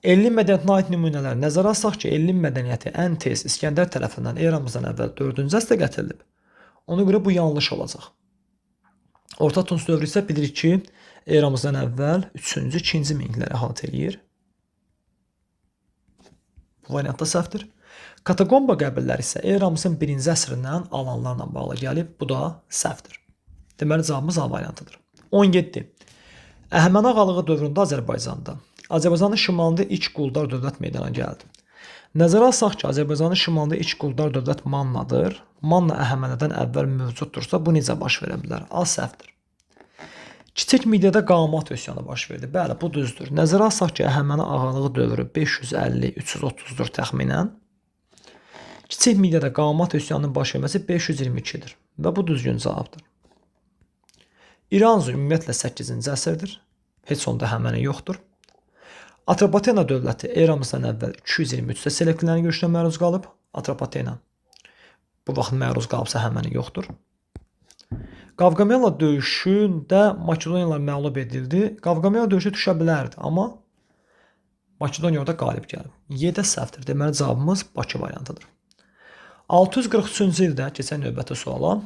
Ellim mədəniyyətinə aid nümunələr nəzərə alsaq ki, ellim mədəniyyəti ən tez İskəndər tərəfindən eramızdan əvvəl 4-cü əsrdə gətirilib. Ona görə bu yanlış olacaq. Orta Tunc dövrü isə bilirik ki, eramızdan əvvəl 3-cü, 2-ci minillikləri əhatə eləyir. Bu variant da səhvdir. Katakomba qəbirləri isə eramızın 1-ci əsrindən alanlarla bağlı gəlib. Bu da səhvdir. Deməli, cavabımız A variantıdır. 17. Əhəməni ağalığı dövründə Azərbaycanın şimalında ilk quldar dövlət meydana gəldi. Nəzərə alsaq ki, Azərbaycanın şimalında ilk quldar dövlət Mannadır. Manna Əhəmənidən əvvəl mövcuddursa, bu necə baş verə bilər? A səhvdir. Kiçik Midyada Qamat üsyanı baş verdi. Bəli, bu düzdür. Nəzərə alsaq ki, Əhəməni ağalığı dövrü 550-330-dur təxminən. Kiçik Midyada Qamat üsyanının baş verməsi 522-dir və bu düzgün cavabdır. İranzu ümumiyyətlə 8-ci əsrdir. Heç onda Əhəməni yoxdur. Atropatena dövləti eramızdan əvvəl 223-də Selevkilərin görüşünə məruz qalıb. Atropatena bu vaxt məruz qalıbsa Əhəməni yoxdur. Qavqamela döyüşündə Makedoniyalar məğlub edildi. Qavqamela döyüşü düşə bilərdi, amma Makedoniya orada qalib gəlib. Y-də səhvdir. Deməli, cavabımız Bakı variantıdır. 643-cü ildə keçən növbəti suala.